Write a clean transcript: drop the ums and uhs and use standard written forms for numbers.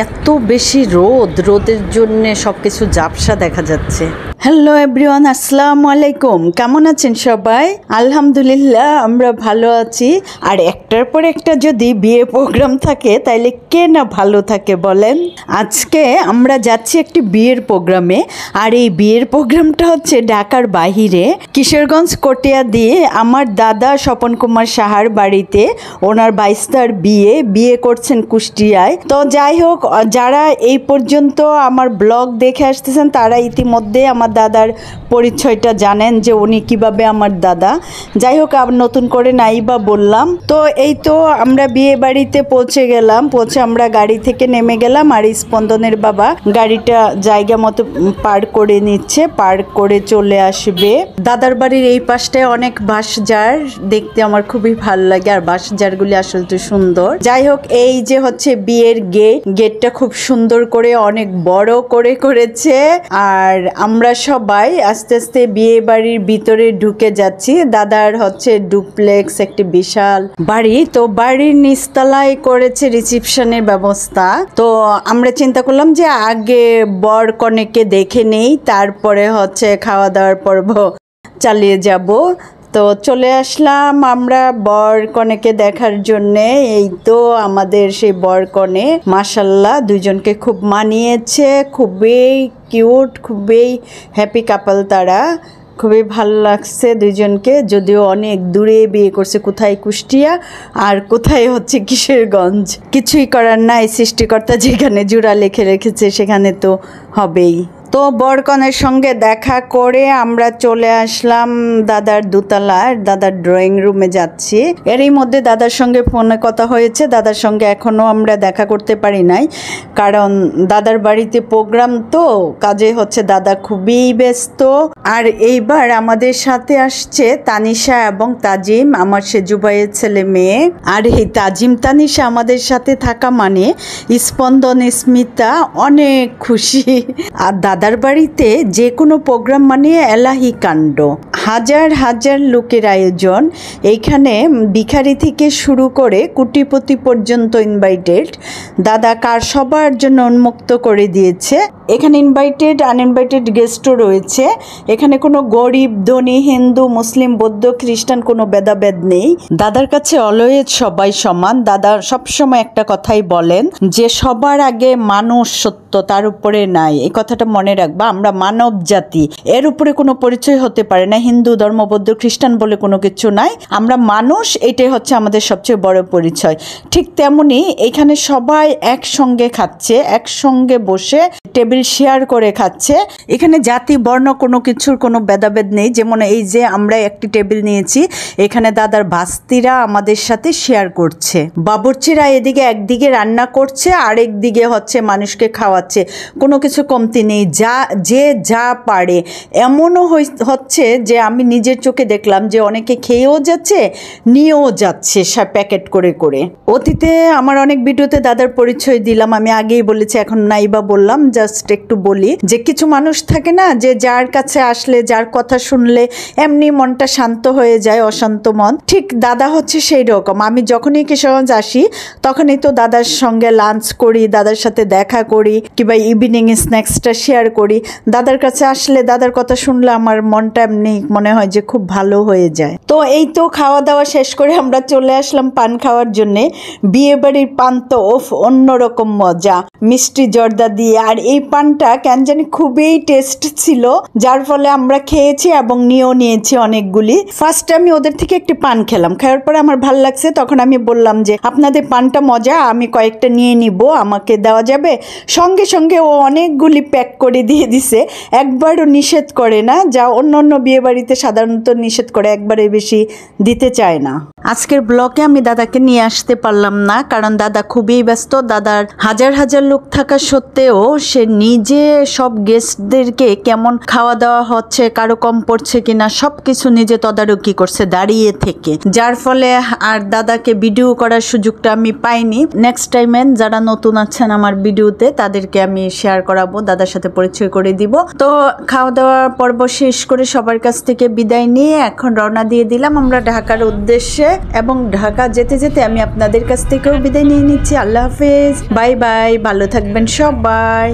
এত বেশি রোদের জন্য সবকিছু ঝাপসা দেখা যাচ্ছে। হ্যালো এভরিওয়ান, আসসালামু আলাইকুম। কেমন আছেন সবাই? আলহামদুলিল্লাহ আমরা ভালো আছি। আর একটার পর একটা যদি বিয়ে প্রোগ্রাম থাকে তাইলে কে না ভালো থাকে বলেন। আজকে আমরা যাচ্ছি একটি বিয়ের প্রোগ্রামে, আর এই বিয়ের প্রোগ্রামটা হচ্ছে ঢাকার বাহিরে, কিশোরগঞ্জ কটিয়া দিয়ে আমার দাদা স্বপন কুমার সাহার বাড়িতে। ওনার 22টার বিয়ে করছেন কুষ্টিয়ায়। তো যাই হোক, যারা এই পর্যন্ত আমার ব্লগ দেখে আসতেছেন তারা ইতিমধ্যে আমার দাদার পরিচয়টা জানেন যে উনি কিভাবে আমার দাদা। যাই হোক, আবার নতুন করে নাই বা বললাম। তো এই তো আমরা বিয়ে বাড়িতে পৌঁছে গেলাম। আমরা গাড়ি থেকে নেমে গেলাম, আর স্পন্দনের বাবা গাড়িটা জায়গা মতো পার্ক করে নিচ্ছে, পার্ক করে চলে আসবে। দাদার বাড়ির এই পাশটায় অনেক বাঁশঝাড়, দেখতে আমার খুবই ভালো লাগে, আর বাঁশঝাড়গুলি আসলে তো সুন্দর। যাই হোক, এই যে হচ্ছে বিয়ের গেটটা খুব সুন্দর করে অনেক বড় করে করেছে, আর আমরা সবাই আস্তে আস্তে বিয়ে বাড়ির ভিতরে ঢুকে যাচ্ছি। দাদার হচ্ছে ডুপ্লেক্স একটি বিশাল বাড়ি, তো বাড়ির নিচতলায় করেছে রিসেপশনের ব্যবস্থা। তো আমরা চিন্তা করলাম যে আগে বর কনেকে দেখে নেই, তারপরে হচ্ছে খাওয়া দাওয়ার পর্ব চালিয়ে যাব। তো চলে আসলাম আমরা বর কনেকে দেখার জন্যে। এই তো আমাদের সেই বর কনে, মাশাল্লাহ দুজনকে খুব মানিয়েছে, খুবই কিউট, খুবই হ্যাপি কাপল তারা। খুবই ভালো লাগছে দুজনকে, যদিও অনেক দূরে বিয়ে করছে, কোথায় কুষ্টিয়া আর কোথায় হচ্ছে কিশোরগঞ্জ। কিছুই করার নাই, সৃষ্টিকর্তা যেখানে জোড়া লিখে রেখেছে সেখানে তো হবেই। তো বরকনের সঙ্গে দেখা করে আমরা চলে আসলাম দাদার দোতলার, দাদার ড্রয়িং রুমে যাচ্ছি। এরই মধ্যে দাদার সঙ্গে ফোনে কথা হয়েছে। দাদার সঙ্গে এখনও আমরা দেখা করতে পারি নাই, কারণ দাদার বাড়িতে প্রোগ্রাম, তো কাজে হচ্ছে দাদা খুবই ব্যস্ত। আর এইবার আমাদের সাথে আসছে তানিশা এবং তাজিম, আমার সেজু ভাইয়ের ছেলে মেয়ে। আর এই তাজিম তানিশা আমাদের সাথে থাকা মানে স্পন্দন স্মিতা অনেক খুশি। আর দাদার বাড়িতে যে কোনো প্রোগ্রাম মানে এলাহি কাণ্ড, হাজার হাজার লোকের আয়োজন। এইখানে ভিখারি থেকে শুরু করে কোটিপতি পর্যন্ত ইনভাইটেড। দাদা কার সবার জন্য উন্মুক্ত করে দিয়েছে। এখানে ইনভাইটেড আনইনভাইটেড গেস্টও রয়েছে। এখানে কোনো গরিব ধনী, হিন্দু মুসলিম বৌদ্ধ খ্রিস্টান কোনো ভেদাভেদ নেই। দাদার কাছে অলওয়েজ সবাই সমান। দাদা সবসময় একটা কথাই বলেন যে সবার আগে মানুষ সত্য, তার উপরে নাই। এই কথাটা মনে রাখবা, আমরা মানব জাতি, এর উপরে কোনো পরিচয় হতে পারে না। হিন্দু ধর্ম বৌদ্ধ খ্রিস্টান বলে কোনো কিছু নাই, আমরা মানুষ, এটাই হচ্ছে আমাদের সবচেয়ে বড় পরিচয়। ঠিক তেমনি এখানে সবাই একসঙ্গে খাচ্ছে, একসঙ্গে বসে টেবিল শেয়ার করে খাচ্ছে। এখানে জাতি বর্ণ কোনো কিছুর কোনো ভেদাভেদ নেই। যেমন এই যে আমরা একটি টেবিল নিয়েছি, এখানে দাদার ভাস্তিরা আমাদের সাথে শেয়ার করছে। বাবুর্চিরা এদিকে একদিকে রান্না করছে, আরেক দিকে হচ্ছে মানুষকে খাওয়াচ্ছে। কোনো কিছু কমতি নেই, যা পারে। এমনও হচ্ছে যে আমি নিজের চোখে দেখলাম যে অনেকে খেয়েও যাচ্ছে, নিয়েও যাচ্ছে প্যাকেট করে করে। অতীতে আমার অনেক ভিডিওতে দাদার পরিচয় দিলাম, আমি আগেই বলেছি, এখন নাই বা বললাম, জাস্ট একটু বলি যে কিছু মানুষ থাকে না যে যার কাছে আসলে, যার কথা শুনলে এমনি মনটা শান্ত হয়ে যায়, অশান্ত মন। ঠিক দাদা হচ্ছে সেই রকম। আমি যখনই কিশোরগঞ্জ আসি তখনই তো দাদার সঙ্গে লাঞ্চ করি, দাদার সাথে দেখা করি, কিংবা ইভিনিং স্ন্যাক্সটা শেয়ার করি। দাদার কাছে আসলে, দাদার কথা শুনলে আমার মনটা এমনি মনে হয় যে খুব ভালো হয়ে যায়। তো এই তো খাওয়া দাওয়া শেষ করে আমরা চলে আসলাম পান খাওয়ার জন্যে। বিয়ে বাড়ির পান তো অন্যরকম মজা, মিষ্টি জর্দা দিয়ে। আর এই পানটা কেন জানি খুবই টেস্ট ছিল, যার ফলে আমরা খেয়েছি এবং নিয়েছি অনেকগুলি। ফার্স্ট আমি ওদের থেকে একটি পান খেলাম, খাওয়ার পরে আমার ভালো লাগছে। তখন আমি বললাম যে আপনাদের পানটা মজা, আমি কয়েকটা নিয়ে নিব, আমাকে দেওয়া যাবে? সঙ্গে সঙ্গে ও অনেকগুলি প্যাক করে দিয়ে দিছে। একবারও নিষেধ করে না, যা অন্য বিয়ে বাড়িতে সাধারণত নিষেধ করে, একবারে বেশি দিতে চায় না। আজকের ব্লগে আমি দাদাকে নিয়ে আসতে পারলাম না, কারণ দাদা খুবই ব্যস্ত। দাদার হাজার হাজার লোক থাকা সত্ত্বেও সে নিজে সব গেস্টদেরকে কেমন খাওয়া দাওয়া হচ্ছে, কারো কম পড়ছে কিনা সব কিছু নিজে তদারকি করছে দাঁড়িয়ে থেকে, যার ফলে আর দাদাকে ভিডিও করার সুযোগটা আমি পাইনি। নেক্সট টাইমে যারা নতুন আছেন আমার ভিডিওতে তাদেরকে আমি শেয়ার করাবো, দাদার সাথে পরিচয় করে দিব। তো খাওয়া দাওয়ার পর্ব শেষ করে সবার কাছ থেকে বিদায় নিয়ে এখন রওনা দিয়ে দিলাম আমরা ঢাকার উদ্দেশ্যে, এবং ঢাকা যেতে যেতে আমি আপনাদের কাছ থেকেও বিদায় নিয়ে নিচ্ছি। আল্লাহ হাফেজ, বাই বাই, ভালো থাকবেন সবাই।